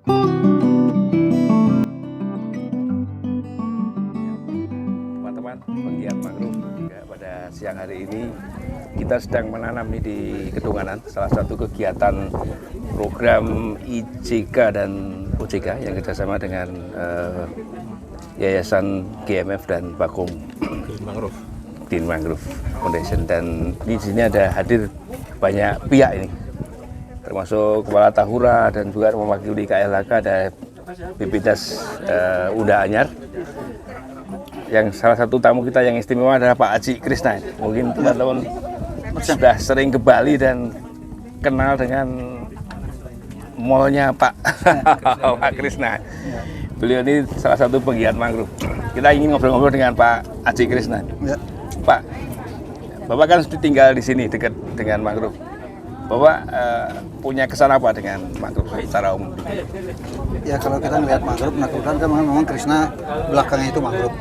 Teman-teman penggiat mangrove, pada siang hari ini kita sedang menanam di Kedunganan, salah satu kegiatan program IJK dan OJK yang kerjasama dengan Yayasan GMF dan Bakung Green Mangrove Foundation. Dan di sini ada hadir banyak pihak ini, termasuk Kepala Tahura dan juga mewakili KLHK ada Bibidas Unda Anyar. Yang salah satu tamu kita yang istimewa adalah Pak Aji Krisna. Mungkin teman-teman sudah sering ke Bali dan kenal dengan mallnya Pak Pak Krisna. Beliau ini salah satu penggiat mangrove. Kita ingin ngobrol-ngobrol dengan Pak Aji Krisna. Ya. Pak, Bapak kan sudah tinggal di sini dekat dengan mangrove. Bapak punya kesan apa dengan mangrove secara umum? Ya kalau kita melihat mangrove, kan memang Krisna belakangnya itu mangrove.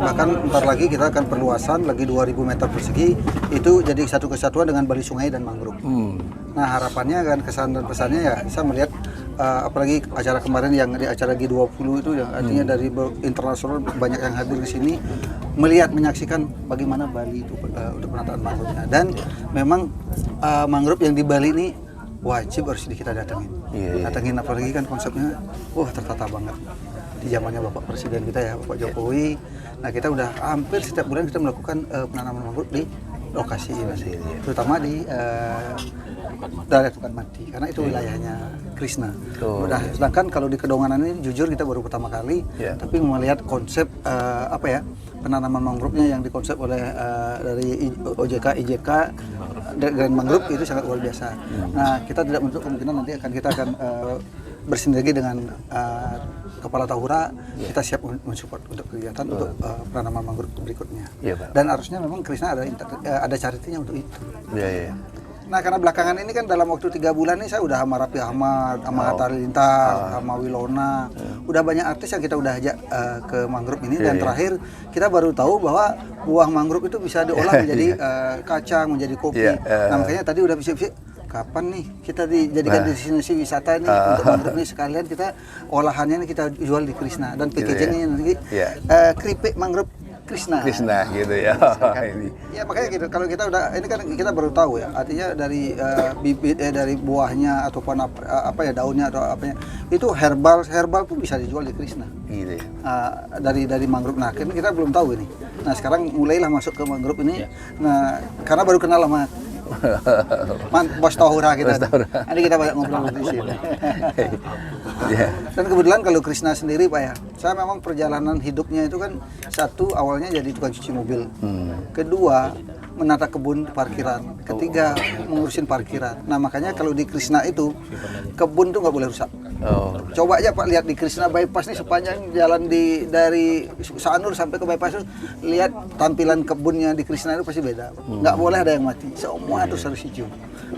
Bahkan ntar lagi kita akan perluasan lagi 2000 meter persegi, itu jadi satu kesatuan dengan Bali Sungai dan mangrove. Nah harapannya kan kesan dan pesannya ya saya melihat apalagi acara kemarin yang di acara G20 itu yang artinya dari internasional banyak yang hadir di sini melihat menyaksikan bagaimana Bali itu untuk penataan mangrove-nya. Dan memang mangrove yang di Bali ini wajib harus kita datangin. Datangin apalagi kan konsepnya tertata banget. Di zamannya Bapak Presiden kita ya, Bapak Jokowi. Nah kita udah hampir setiap bulan kita melakukan penanaman mangrove di lokasi ini. Terutama di daerah Tukan Mati, karena itu wilayahnya Krisna. Nah, sedangkan kalau di Kedonganan ini jujur kita baru pertama kali, tapi melihat konsep penanaman mangrove-nya yang dikonsep oleh dari OJK, IJK dan mangrove itu sangat luar biasa. Nah, kita tidak menutup kemungkinan nanti kita akan bersinergi dengan Kepala Tahura, kita siap mensupport untuk kegiatan untuk penanaman mangrove berikutnya. Dan harusnya memang Krisna ada charity-nya untuk itu. Nah karena belakangan ini kan dalam waktu 3 bulan ini saya udah sama Raffi Ahmad, sama Hatta Halilintar, sama Wilona, udah banyak artis yang kita udah ajak ke mangrove ini. Dan terakhir kita baru tahu bahwa buah mangrove itu bisa diolah menjadi kacang, menjadi kopi. Nah makanya tadi udah bisik-bisik, kapan nih kita dijadikan destinasi wisata nih untuk mangrove ini, sekalian kita olahannya nih kita jual di Krisna. Dan packagingnya nanti keripik mangrove Krisna gitu ya. Ya makanya gitu, kalau kita udah ini kan kita baru tahu ya, artinya dari bibit dari buahnya ataupun daunnya atau apanya itu herbal pun bisa dijual di Krisna. Gitu ya. Dari mangrove. Nah, kita belum tahu ini. Nah, sekarang mulailah masuk ke mangrove ini. Nah, karena baru kenal sama Bos Tahura kita. Nanti kita banyak ngobrol di sini. Dan kebetulan kalau Krisna sendiri Pak ya, saya memang perjalanan hidupnya itu kan satu awalnya jadi tukang cuci mobil, kedua menata kebun parkiran, ketiga mengurusin parkiran. Nah makanya kalau di Krisna itu kebun tuh nggak boleh rusak. Coba aja Pak lihat di Krisna bypass nih, sepanjang jalan dari Sanur sampai ke bypass, lihat tampilan kebunnya di Krisna itu pasti beda. Nggak boleh ada yang mati, semua harus hijau.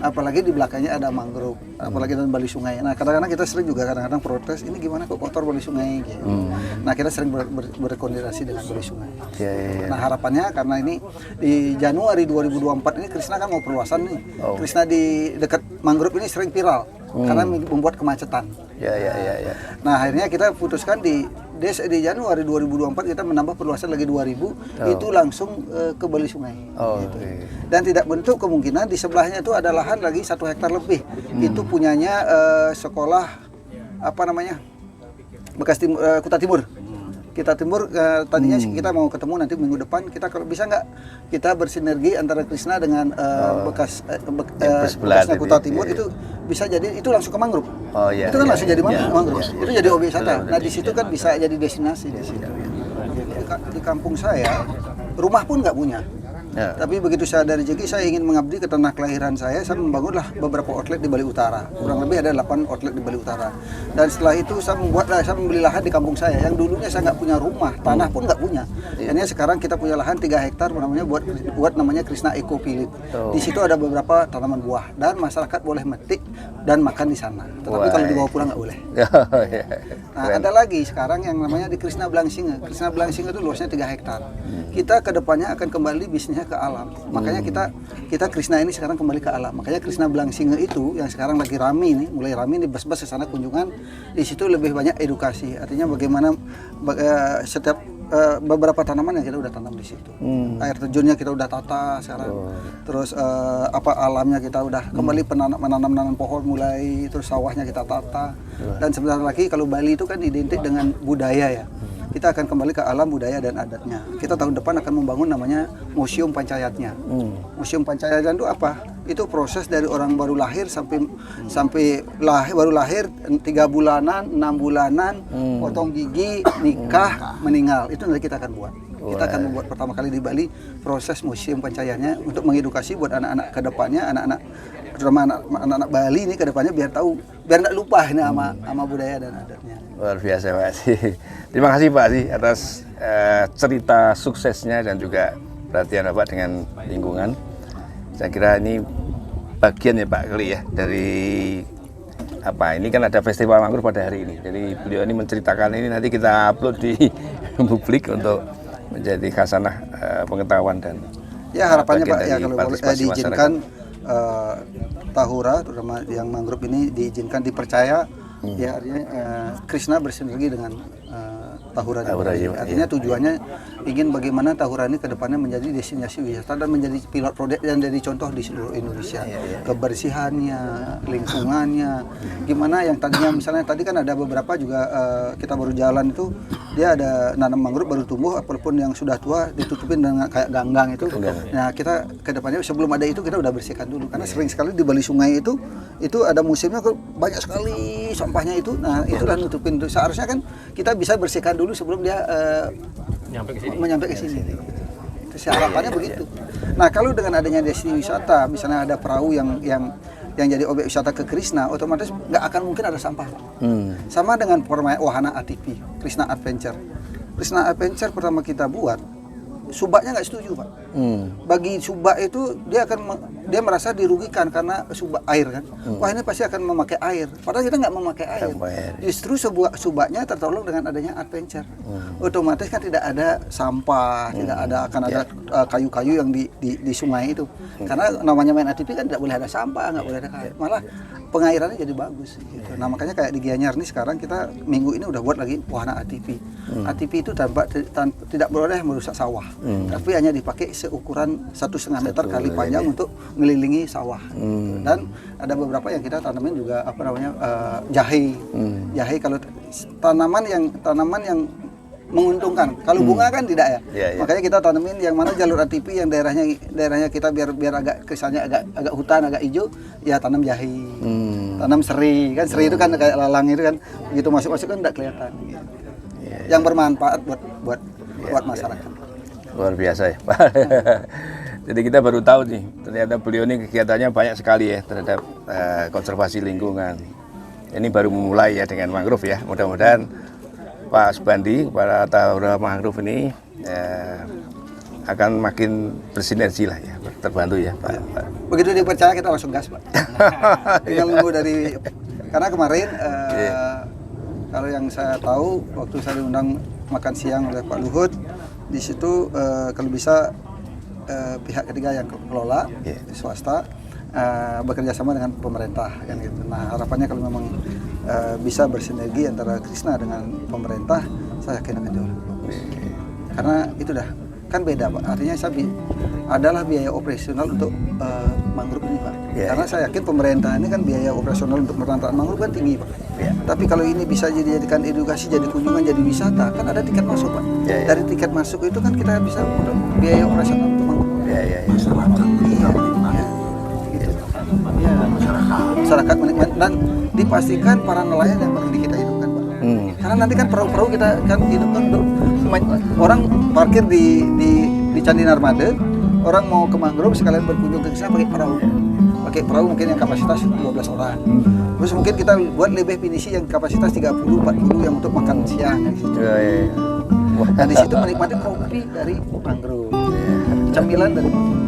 Apalagi di belakangnya ada mangrove, apalagi di Bali Sungai. Nah kadang-kadang kita sering juga kadang-kadang protes, ini gimana kok kotor Bali Sungai gitu. Nah kita sering berkoordinasi dengan Bali Sungai. Nah harapannya karena ini di Januari 2024 ini Krisna kan mau perluasan nih. Krisna di dekat mangrove ini sering viral karena membuat kemacetan. Nah akhirnya kita putuskan di Januari 2024 kita menambah perluasan lagi 2000, itu langsung ke Bali Sungai. Gitu. Dan tidak bentuk kemungkinan di sebelahnya itu ada lahan lagi 1 hektar lebih. Itu punyanya sekolah bekas Kuta Timur. Kita Timur tadinya kita mau ketemu nanti minggu depan, kita kalau bisa nggak kita bersinergi antara Krisna dengan bekasnya Kuta Timur itu bisa jadi itu langsung ke mangrove. Itu kan langsung jadi mangrove. Itu jadi objek wisata. Nah di situ kan bisa jadi destinasi di situ. Di kampung saya rumah pun nggak punya. Tapi begitu saya dari JG, saya ingin mengabdi ke tanah kelahiran saya membangunlah beberapa outlet di Bali Utara. Kurang lebih ada 8 outlet di Bali Utara. Dan setelah itu saya membeli lahan di kampung saya yang dulunya saya nggak punya rumah, tanah pun nggak punya. Ini sekarang kita punya lahan 3 hektar namanya buat namanya Krisna Eco Village. Di situ ada beberapa tanaman buah dan masyarakat boleh metik dan makan di sana. Tetapi kalau dibawa pulang nggak boleh. Oh, iya. Nah, ada lagi sekarang yang namanya di Krishna Blangsinga. Krishna Blangsinga itu luasnya 3 hektar. Kita kedepannya akan kembali bisnisnya ke alam. Makanya kita Krishna ini sekarang kembali ke alam. Makanya Krishna Blangsinga itu yang sekarang lagi rame nih, mulai rame nih bus-bus ke sana kunjungan. Di situ lebih banyak edukasi. Artinya bagaimana setiap beberapa tanaman yang kita udah tanam di situ. Air terjunnya kita udah tata sekarang. Terus alamnya kita udah kembali menanam pohon mulai, terus sawahnya kita tata. Dan sebentar lagi kalau Bali itu kan identik dengan budaya ya. Kita akan kembali ke alam budaya dan adatnya. Kita tahun depan akan membangun namanya Museum Pancayatnya. Museum Pancayatnya itu apa? Itu proses dari orang baru lahir sampai baru lahir 3 bulanan, 6 bulanan, potong gigi, nikah, meninggal. Itu nanti kita akan buat. Kita akan membuat pertama kali di Bali proses Museum Pancayatnya untuk mengedukasi buat anak-anak kedepannya, terutama anak-anak Bali ini kedepannya biar tahu, biar nggak lupa ini sama budaya dan adatnya. Luar biasa Pak Haji. Terima kasih Pak Haji atas cerita suksesnya dan juga perhatian Bapak dengan lingkungan. Saya kira ini bagian ya Pak Keli ya dari ini kan ada festival mangrove pada hari ini. Jadi beliau ini menceritakan ini nanti kita upload di publik untuk menjadi khasanah pengetahuan dan ya harapannya Pak ya kalau boleh diizinkan Tahura terutama yang mangrove ini diizinkan dipercaya ya artinya Krishna bersinergi dengan Tahura artinya tujuannya ingin bagaimana Tahura ini kedepannya menjadi destinasi wisata dan menjadi pilot project dan jadi contoh di seluruh Indonesia. Kebersihannya, lingkungannya, gimana yang tadinya misalnya tadi kan ada beberapa juga kita baru jalan itu dia ada nanam mangrove baru tumbuh walaupun yang sudah tua ditutupin dengan kayak ganggang itu. Nah kita kedepannya sebelum ada itu kita udah bersihkan dulu karena sering sekali di Bali sungai itu ada musimnya banyak sekali sampahnya itu. Nah itulah nutupin itu. Seharusnya kan kita bisa bersihkan dulu sebelum dia menyampai ke sini. Harapannya begitu. Nah kalau dengan adanya destinasi wisata, misalnya ada perahu yang jadi objek wisata ke Krishna, otomatis nggak akan mungkin ada sampah. Sama dengan wahana ATV, Krishna Adventure. Krishna Adventure pertama kita buat, subaknya nggak setuju Pak. Bagi subak itu dia merasa dirugikan karena subak air kan. Wah ini pasti akan memakai air. Padahal kita nggak memakai air. Justru subaknya tertolong dengan adanya adventure. Otomatis kan tidak ada sampah, tidak akan ada kayu-kayu yang di sungai itu. Karena namanya main ATV kan tidak boleh ada sampah, nggak boleh ada kayu. Malah pengairannya jadi bagus. Gitu. Nah makanya kayak di Gianyar nih sekarang kita minggu ini udah buat lagi wahana ATV. ATV itu tidak boleh merusak sawah. Tapi hanya dipakai seukuran 1,5 meter kali panjang untuk mengelilingi sawah. Dan ada beberapa yang kita tanamin juga jahe. Jahe kalau tanaman yang menguntungkan. Kalau bunga kan tidak ya. Makanya kita tanamin yang mana jalur ATV yang daerahnya kita biar agak kesannya agak hutan, agak hijau, ya tanam jahe. Tanam seri. Kan seri itu kan kayak lalang itu kan begitu masuk kan tidak kelihatan. Yang bermanfaat buat masyarakat. Luar biasa ya Pak. Jadi kita baru tahu nih, ternyata beliau ini kegiatannya banyak sekali ya terhadap konservasi lingkungan. Ini baru memulai ya dengan mangrove ya. Mudah-mudahan Pak Subandi, para Tahura mangrove ini akan makin bersinergi lah ya, terbantu ya Pak. Begitu dipercaya kita langsung gas Pak. Tinggal nunggu karena kemarin kalau yang saya tahu waktu saya diundang makan siang oleh Pak Luhut, di situ kalau bisa pihak ketiga yang kelola swasta bekerja sama dengan pemerintah kan gitu. Nah harapannya kalau memang bisa bersinergi antara Krishna dengan pemerintah, saya yakin akan jauh. Karena itu kan beda Pak. Artinya adalah biaya operasional untuk mangrove ini Pak. Karena saya yakin pemerintah ini kan biaya operasional untuk penataan mangrove kan tinggi Pak. Tapi kalau ini bisa dijadikan edukasi, jadi kunjungan, jadi wisata, kan ada tiket masuk Pak. Dari tiket masuk itu kan kita bisa untuk biaya operasional untuk mangrove. Masyarakat menikmati dan dipastikan para nelayan yang bakal kita hidupkan Pak. Karena nanti kan perahu-perahu kita kan hidupkan untuk orang parkir di Candi Narmada, orang mau ke mangrove sekalian berkunjung ke sana pakai perahu mungkin yang kapasitas 12 orang. Terus mungkin kita buat lebih pinisi yang kapasitas 30-40 yang untuk makan siang di situ. Dan di situ menikmati kopi dari mangrove, camilan dari mangrove.